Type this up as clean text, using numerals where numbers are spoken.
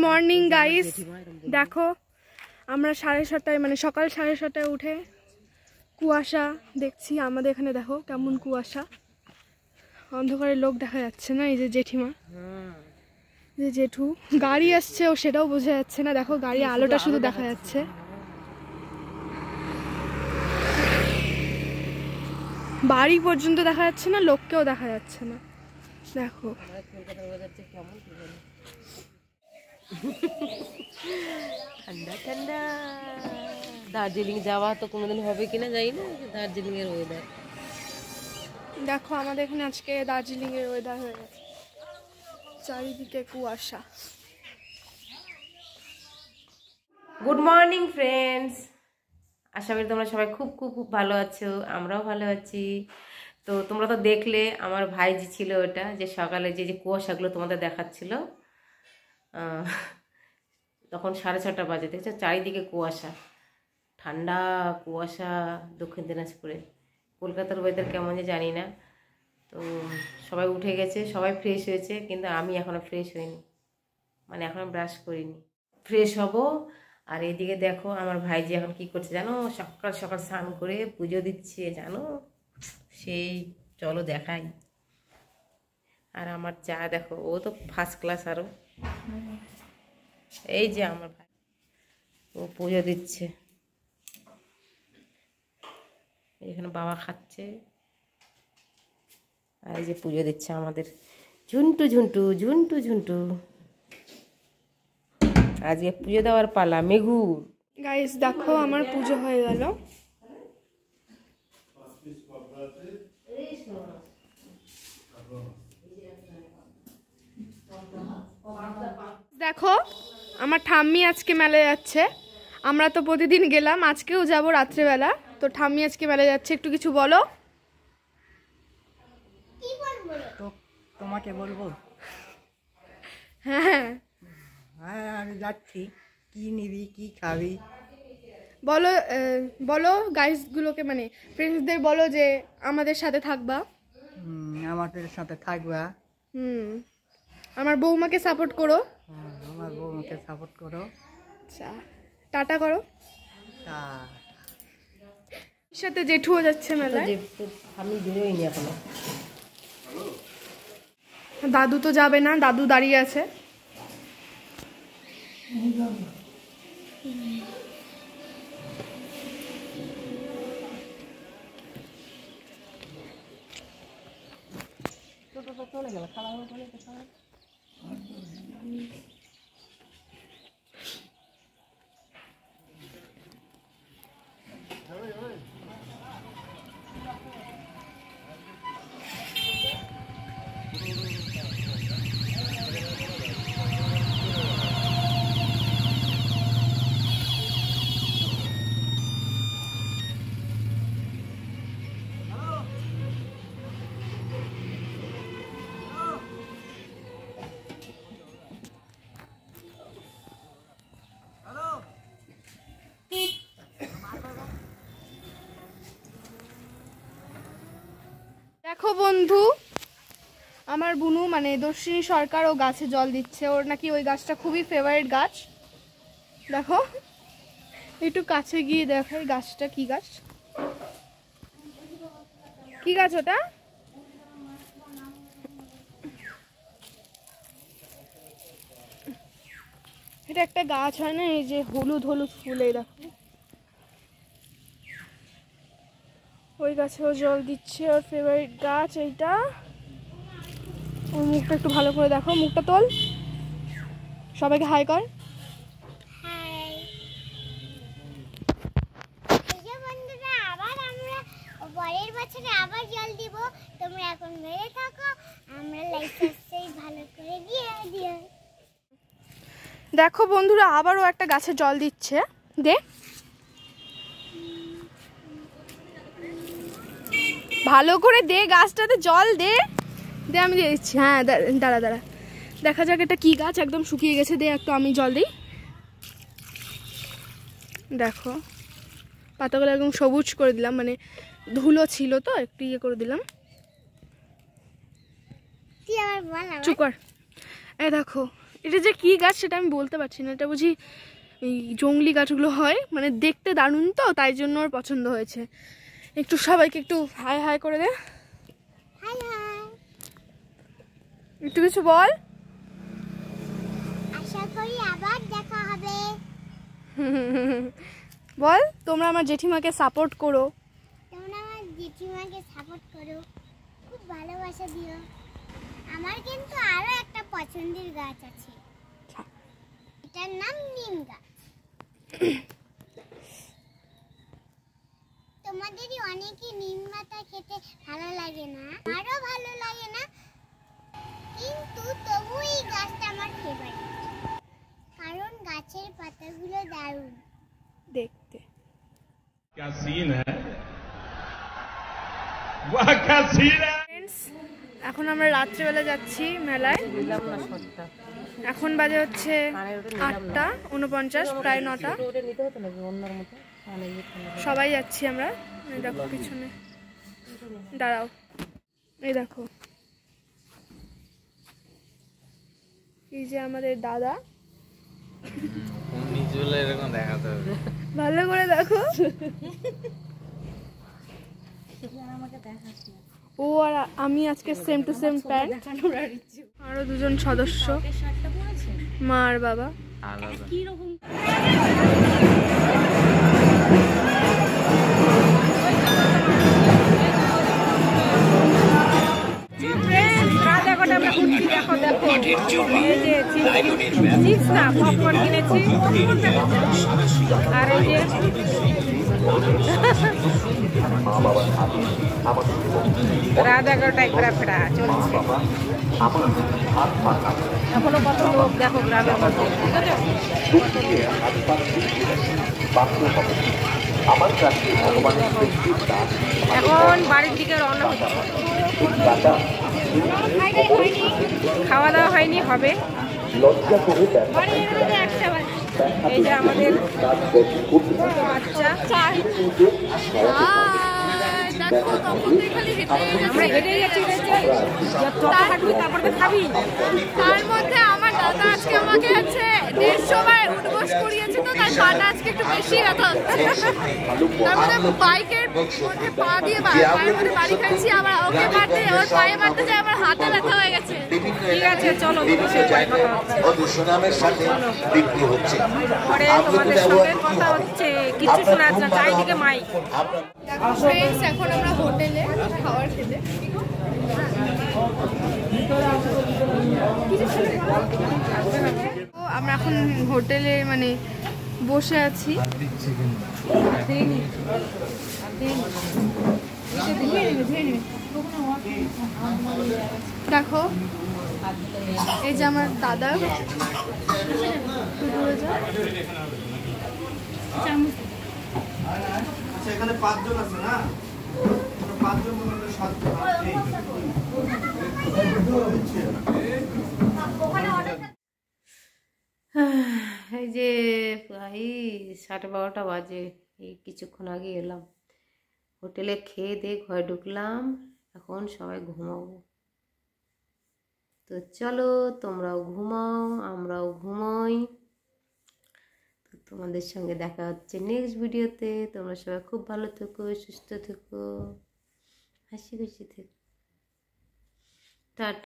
Morning guys, দেখো আমরা 7:30 মানে সকাল 7:30 উঠে কুয়াশা দেখছি আমাদের এখানে। দেখো কেমন কুয়াশা, অন্ধকারে লোক দেখা যাচ্ছে না। এই যে জেঠিমা, যে জেঠু, গাড়ি আসছে ও সেটাও বোঝা যাচ্ছে না। দেখো গাড়ি আলোটা শুধু দেখা যাচ্ছে, বাড়ি পর্যন্ত দেখা যাচ্ছে না, লোককেও দেখা যাচ্ছে না। দেখো ঠান্ডা ঠান্ডা। দার্জিলিং যাওয়া তো কোনোদিন হবে কিনা জানি না। দার্জিলিং এর ওয়েদার দেখো, আমাদের এখানে আজকে দার্জিলিং এর ওয়েদার হয়ে গেছে, চারিদিকে কুয়াশা। গুড মর্নিং ফ্রেন্ডস, আশা করি তোমরা সবাই খুব খুব খুব ভালো আছো, আমরাও ভালো আছি। তো তোমরা তো দেখলে আমার ভাইজি ছিল ওটা, যে সকালে যে যে কুয়াশাগুলো তোমাদের দেখাচ্ছিল, তখন 6:30 বাজে। দেখছো চারিদিকে কুয়াশা, ঠান্ডা কুয়াশা। দক্ষিণ দিনাজপুরে, কলকাতার ওয়েদার কেমন যে জানি না। তো সবাই উঠে গেছে, সবাই ফ্রেশ হয়েছে, কিন্তু আমি এখনও ফ্রেশ হইনি, মানে এখনও ব্রাশ করিনি। ফ্রেশ হব। আর এইদিকে দেখো আমার ভাইজি এখন কি করছে জানো, সকাল সকাল স্নান করে পুজো দিচ্ছে জানো, সেই চলো দেখাই। আর আমার চা দেখো, ও তো ফার্স্ট ক্লাস। আরও এই যে আমার ভাই, ও পুজো দিচ্ছে, এখানে বাবা খাচ্ছে, আর এই যে পুজো দিচ্ছে আমাদের ঝুন্টু ঝুন্টু ঝুন্টু ঝুন্টু। আজকে পুজো দেওয়ার পালা মেঘুর। গাইস দেখো আমার পুজো হয়ে গেল। দেখো আমার ঠাম্মি আজকে মেলায় যাচ্ছে, আমরা তো প্রতিদিন গেলাম, আজকেও যাব রাত্রেবেলা। তো ঠাম্মি আজকে মেলায় যাচ্ছে, একটু কিছু বলো। তোমাকে বলবো? হ্যাঁ হ্যাঁ, আমি যাচ্ছি। কি নিবি, কি খাবি বলো, বলো গাইসগুলোকে, মানে ফ্রেন্ডসদের বলো যে আমাদের সাথে থাকবা। আমাদের সাথে থাকবা। আমার বৌমাকে সাপোর্ট করো। আমার বউকে সাপোর্ট করো। আচ্ছা, টাটা করো। সাথে জেঠুও যাচ্ছে মেলায়। আমি বেরোইনি এখনো। দাদু তো যাবে না, দাদু দাঁড়িয়ে আছে। চলে গেল খাওয়া চলে। দেখো বন্ধু, আমার বুনু মানে দর্শিনী সরকার, ও গাছে জল দিচ্ছে। ওর নাকি ওই গাছটা খুবই ফেভারিট গাছ। দেখো একটু কাছে গিয়ে দেখাই গাছটা কি গাছ, কি গাছ ওটা। এটা একটা গাছ হয় না, এই যে হলুদ হলুদ ফুল, এই দেখো ওই গাছেও জল দিচ্ছে। ওর ফেভারিট গাছ এইটা। ওর মুখটা একটু ভালো করে দেখো, মুখটা তোল, সবাইকে হাই কর। পরের বছরে আবার জল দিব, তোমরা এখন মেরে থাকো, আমরা লাইসেন্সই ভালো করে দিয়ে দিও। দেখো বন্ধুরা, আবারও একটা গাছে জল দিচ্ছে। দে, ভালো করে দে, গাছটাতে জল দে। দে, আমি দিয়ে দিচ্ছি। হ্যাঁ দাঁড়া দাঁড়া, দেখা যাক এটা কি গাছ, একদম শুকিয়ে গেছে। দে একটু, আমি জল দিই। দেখো পাতাগুলো একদম সবুজ করে দিলাম, মানে ধুলো ছিল তো একটু ইয়ে করে দিলাম। চুপ কর। এই দেখো এটা যে কি গাছ সেটা আমি বলতে পারছি না, এটা বুঝি এই জংলি গাছগুলো হয়, মানে দেখতে দারুণ তো তাই জন্য ওর পছন্দ হয়েছে। একটু সবাইকে একটু হাই হাই করে দে, হাই হাই। একটু কিছু বল। আশা করি আবার দেখা হবে। বল তোমরা আমার জেঠিমাকে সাপোর্ট করো। তোমরা আমার জেঠিমাকে সাপোর্ট করো, খুব ভালোবাসা দিও। আমার কিন্তু আরো একটা পছন্দের গাছ আছে, এটার নাম নিম গাছ। তোমাদেরই অনেকে নিম পাতা খেতে ভালো লাগে না, আমারও ভালো লাগে না, কিন্তু তবু এই গাছটা আমার ফেভারিট, কারণ গাছের পাতাগুলো দারুণ দেখতে। क्या सीन है, वाह क्या सीन है। ফ্রেন্ডস, এখন আমরা রাত্রেবেলা যাচ্ছি মেলায়। নিলাম না শটটা, এখন বাজে হচ্ছে 8:49, প্রায় 9টা। ওটা নিতে হতো নাকি অন্যর মতো? সবাই যাচ্ছি আমরা। এই দেখো পিছনে, দাঁড়াও, এই দেখো এই যে আমাদের দাদা, এরকম দেখাতে হবে। ভালো করে দেখো। ও আর আমি আজকে সেম টু সেম প্যান্ট। আরো দুজন সদস্য, মা আর বাবা। আলাদা আর এই যে রাত 11টায় ঘোরাফেরা চলছে। এখনো কত লোক দেখো গ্রামের মধ্যে। এখন বাড়ির দিকে রওনা হচ্ছে। খাওয়া দাওয়া হয়নি, হবে। এই যে আমাদের বাচ্চা, আমরা হেঁটে গেছি, তারপরে খাবি। তার মধ্যে আমার দাদা আজকে আমাকে আছে 150 বার উঠবস করিয়েছে, তো তার পাটা আজকে একটু বেশি ব্যথা হচ্ছে। তার মধ্যে বাইকের মধ্যে পা দিয়ে পায়ের মধ্যে বাড়ি খাইছি, আবার ওকে মারতে, ওর পায়ে মারতে যায় আমার হাতে ব্যথা হয়ে গেছে। ঠিক আছে, চলো সুনামের সাথে বিক্রি হচ্ছে। পরে তোমাদের সঙ্গে কথা হচ্ছে, কিছু শোনা যাচ্ছে না, চারিদিকে মাইক। ফ্রেন্ডস, এখন আমরা হোটেলে খাবার খেতে। আমরা এখন হোটেলে মানে বসে আছি। দেখো এই যে আমার দাদা, এখানে 5 জন আছে না, 5 জন মনে 7 এই যে প্রায় 12:30 বাজে, এই কিছুক্ষণ আগে এলাম হোটেলে, খেয়ে দিয়ে ঘরে ঢুকলাম, এখন সবাই ঘুমাবো। তো চলো তোমরাও ঘুমাও, আমরাও ঘুমোই। তো তোমাদের সঙ্গে দেখা হচ্ছে নেক্সট ভিডিওতে। তোমরা সবাই খুব ভালো থেকো, সুস্থ থেকো, হাসি খুশি থেকো। টাটা।